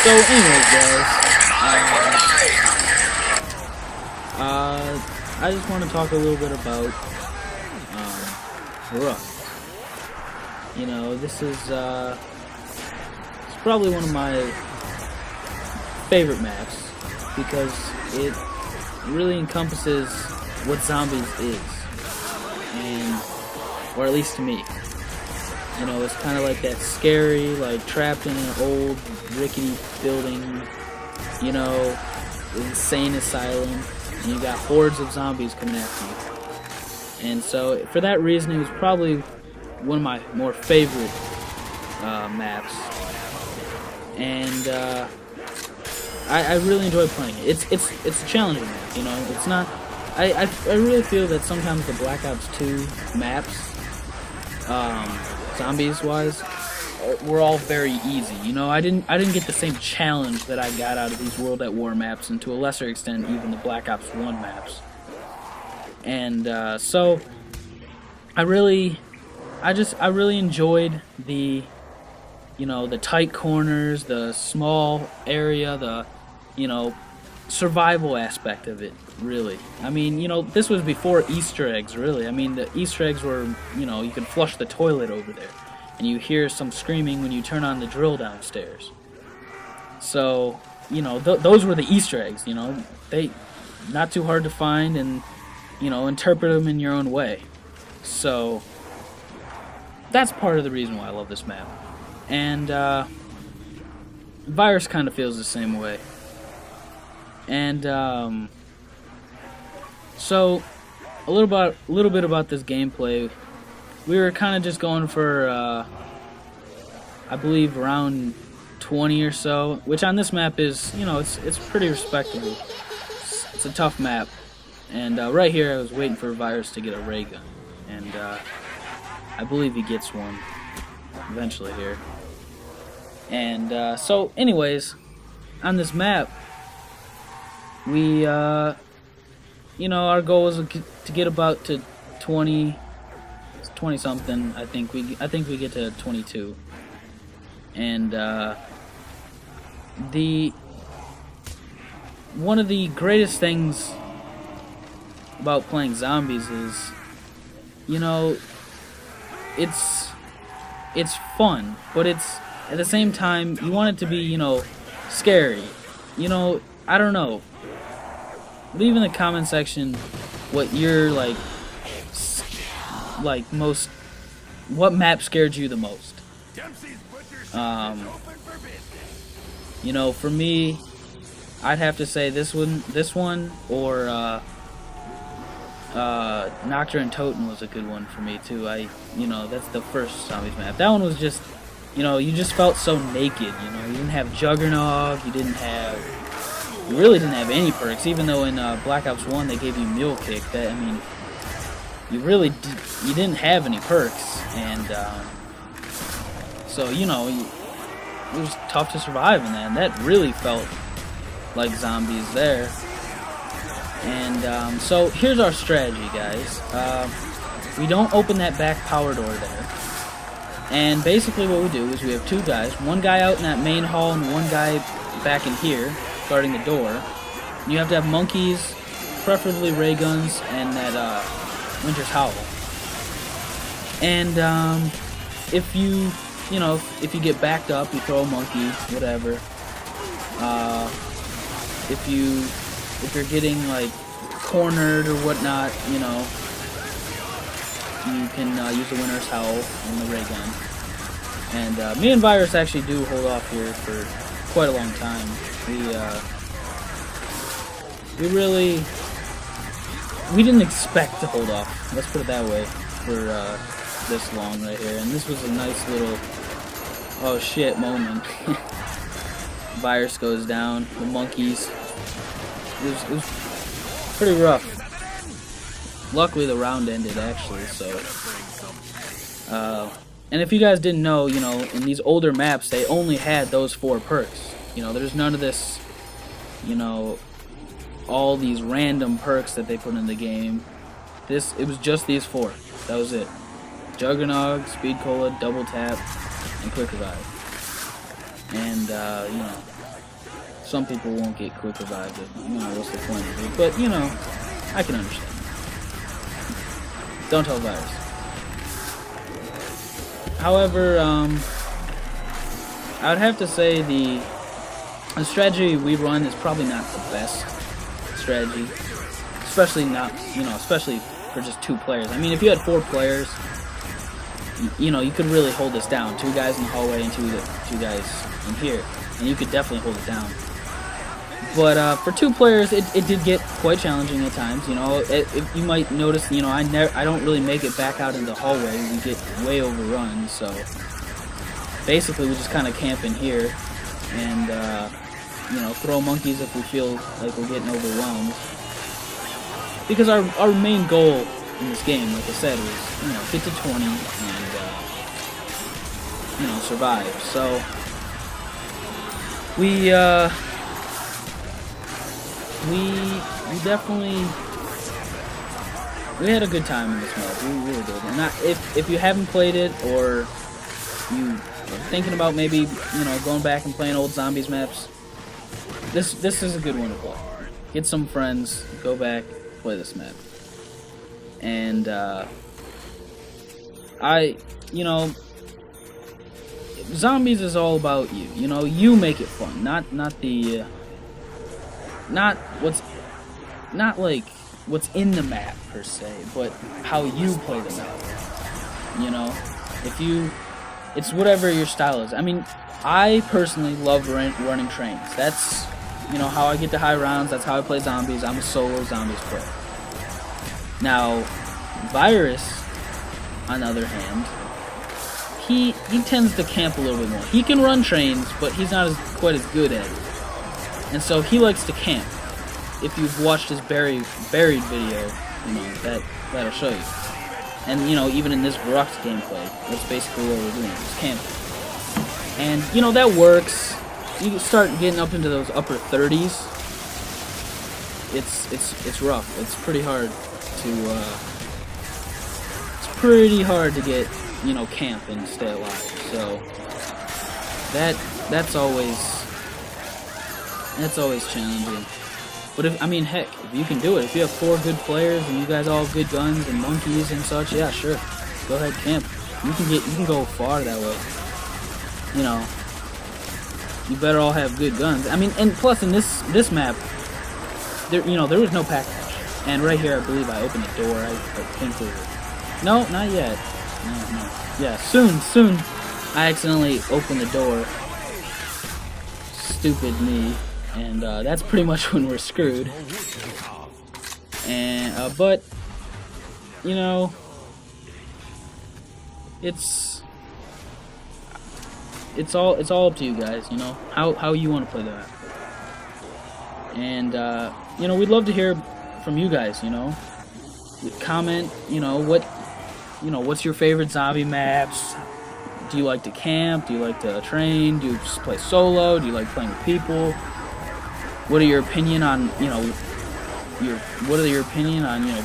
So, anyways, guys, I just want to talk a little bit about Veruckt. You know, this is it's probably one of my favorite maps because it really encompasses what zombies is, and or at least to me. You know, it's kind of like that scary, like trapped in an old, rickety building, you know, insane asylum, and you got hordes of zombies coming after you. And so, for that reason, it was probably one of my more favorite maps. And I really enjoy playing it. It's a challenging map, you know. It's not. I really feel that sometimes the Black Ops 2 maps, zombies wise, were all very easy. You know, I didn't get the same challenge that I got out of these World at War maps, and to a lesser extent even the Black Ops 1 maps. And so I really enjoyed the, you know, the tight corners, the small area, the, you know, survival aspect of it, really. I mean, you know, this was before Easter eggs, really. I mean, the Easter eggs were, you know, you could flush the toilet over there, and you hear some screaming when you turn on the drill downstairs. So, you know, those were the Easter eggs, you know. They, not too hard to find, and, you know, interpret them in your own way. So, that's part of the reason why I love this map. And, Virus kind of feels the same way. And so a little bit about this gameplay. We were kind of just going for I believe around 20 or so, which on this map is, you know, it's pretty respectable. It's a tough map, and right here I was waiting for Virus to get a ray gun, and I believe he gets one eventually here. And so anyways, on this map, we, you know, our goal was to get about to 20 something. I think we get to 22. And one of the greatest things about playing zombies is, you know, it's fun, but it's at the same time you want it to be, you know, scary. You know, I don't know. Leave in the comment section what your most, what map scared you the most. You know, for me, I'd have to say this one, or Nocturne and Totem was a good one for me too. You know, that's the first zombies map. That one was just, you know, you just felt so naked. You know, you didn't have Juggernog, you really didn't have any perks, even though in Black Ops 1 they gave you Mule Kick. That, I mean, you didn't have any perks, and so, you know, it was tough to survive in that, and that really felt like zombies there. And so here's our strategy, guys. We don't open that back power door there, and basically what we do is we have two guys, one guy out in that main hall and one guy back in here guarding the door. You have to have monkeys, preferably ray guns, and that Winter's Howl. And if you get backed up, you throw a monkey, whatever. If you're getting like cornered or whatnot, you know, you can use the Winter's Howl and the ray gun. And me and Virus actually do hold off here for quite a long time. We didn't expect to hold off, let's put it that way, for this long right here. And this was a nice little oh shit moment. Virus goes down, the monkeys. It was pretty rough. Luckily the round ended, actually, so and if you guys didn't know, you know, in these older maps they only had those 4 perks. You know, there's none of this, you know, all these random perks that they put in the game. It was just these 4. That was it. Juggernog, Speed Cola, Double Tap, and Quick Revive. And, you know, some people won't get quick revived. You know, what's the point of it? But, you know, I can understand. Don't tell Virus. However, I would have to say the strategy we run is probably not the best strategy, especially not, you know, especially for just 2 players. I mean, if you had 4 players, you know, you could really hold this down. 2 guys in the hallway and two guys in here, and you could definitely hold it down. But for 2 players, it did get quite challenging at times. You know, if you might notice, you know, I don't really make it back out in the hallway. We get way overrun, so basically we just kind of camp in here and you know, throw monkeys if we feel like we're getting overwhelmed. Because our main goal in this game, like I said, was, you know, get to 20 and you know, survive. So we definitely had a good time in this mode. We really did. And if you haven't played it, or you are thinking about maybe, you know, going back and playing old zombies maps, this is a good one to play. Get some friends, go back, play this map. And you know, zombies is all about you. You know, you make it fun, not like what's in the map per se, but how you play the map. You know, it's whatever your style is. I mean, I personally love running trains. That's, you know, how I get to high rounds. That's how I play zombies. I'm a solo zombies player. Now, Virus, on the other hand, he tends to camp a little bit more. He can run trains, but he's not quite as good at it. And so he likes to camp. If you've watched his buried video, you know, that'll show you. And, you know, even in this Veruckt gameplay, that's basically what we're doing, is camping. And, you know, that works. You start getting up into those upper 30s. It's rough. It's pretty hard to get, you know, camp and stay alive. So that's always challenging. But I mean, heck, if you can do it, if you have 4 good players and you guys all have good guns and monkeys and such, yeah, sure, go ahead, camp. You can go far that way. You know, you better all have good guns. I mean, and plus in this map, there was no pack punch. And right here, I believe I opened the door. I think no, not yet. No. Yeah, soon. I accidentally opened the door. Stupid me. And that's pretty much when we're screwed. And but you know, it's all up to you guys. You know how you want to play that. And you know, we'd love to hear from you guys. You know, comment. You know what's your favorite zombie maps? Do you like to camp? Do you like to train? Do you just play solo? Do you like playing with people? What are your opinion on, you know,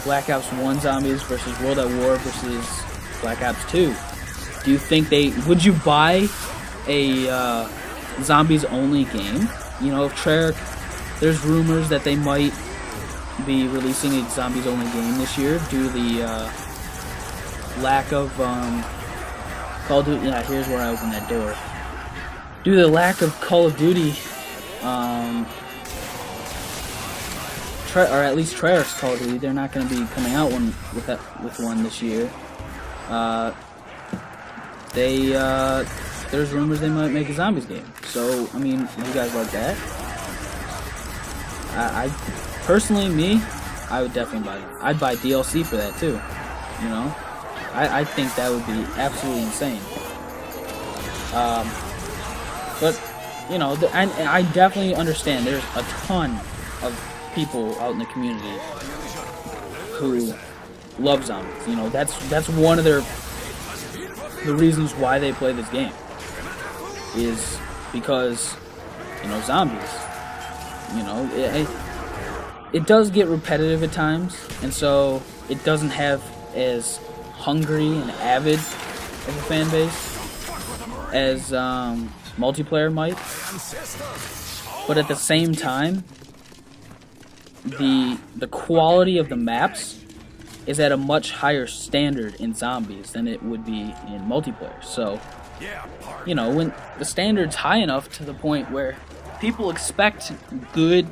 Black Ops 1 zombies versus World at War versus Black Ops 2? Do you think would you buy a zombies only game? You know, if Treyarch, there's rumors that they might be releasing a zombies only game this year due to the lack of Call of Duty. Yeah, here's where I open that door. Due to the lack of Call of Duty, or at least Treyarch's Call of Duty, they're not going to be coming out with one this year. There's rumors they might make a zombies game. So, I mean, you guys like that? I personally, I would definitely buy it. I'd buy DLC for that too. You know, I think that would be absolutely insane. But you know, I definitely understand. There's a ton of people out in the community who love zombies. You know, that's one of the reasons why they play this game, is because, you know, zombies. You know, it does get repetitive at times, and so it doesn't have as hungry and avid of a fan base as multiplayer might. but at the same time, the quality of the maps is at a much higher standard in zombies than it would be in multiplayer. So, you know, when the standard's high enough to the point where people expect good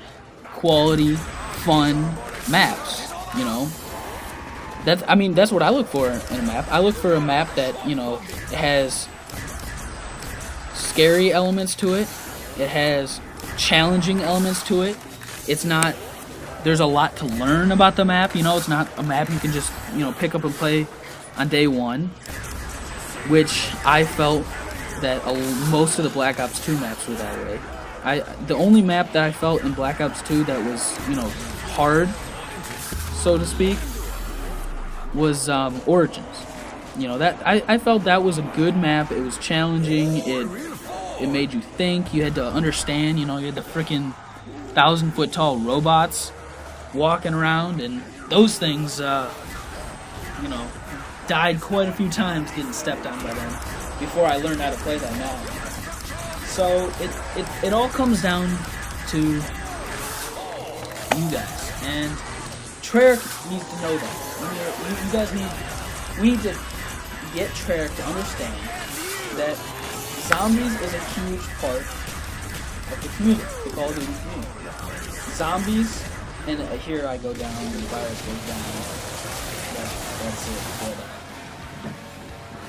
quality, fun maps, you know. That's what I look for in a map. I look for a map that, you know, it has scary elements to it. It has challenging elements to it. It's not, there's a lot to learn about the map, you know. It's not a map you can just, you know, pick up and play on day one, which I felt that most of the Black Ops 2 maps were that way. The only map that I felt in Black Ops 2 that was, you know, hard, so to speak, was Origins. You know, that I felt that was a good map. It was challenging. It made you think. You had to understand. You know, you had the freaking 1,000-foot tall robots walking around, and those things, you know, died quite a few times getting stepped on by them before I learned how to play that map. So it all comes down to you guys, and Treyarch needs to know that. You guys we need to get Treyarch to understand that zombies is a huge part of the community, the Call of Duty community. Zombies, and here I go down, and the virus goes down.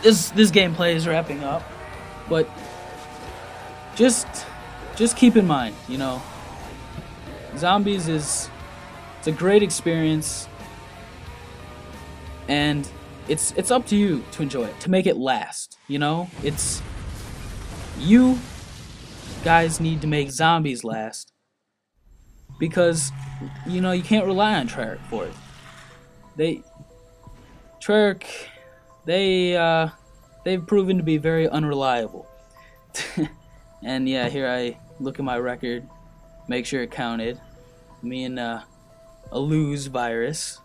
That's it. This gameplay is wrapping up, but just keep in mind, you know, zombies it's a great experience, and it's up to you to enjoy it, to make it last. You know, it's you guys need to make zombies last, because, you know, you can't rely on Treyarch for it. They've proven to be very unreliable. And yeah, here I look at my record, make sure it counted. Me and a lose virus.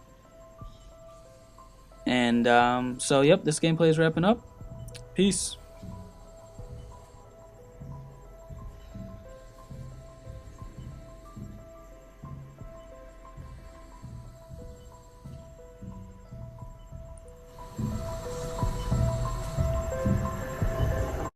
And so yep, this gameplay is wrapping up. Peace.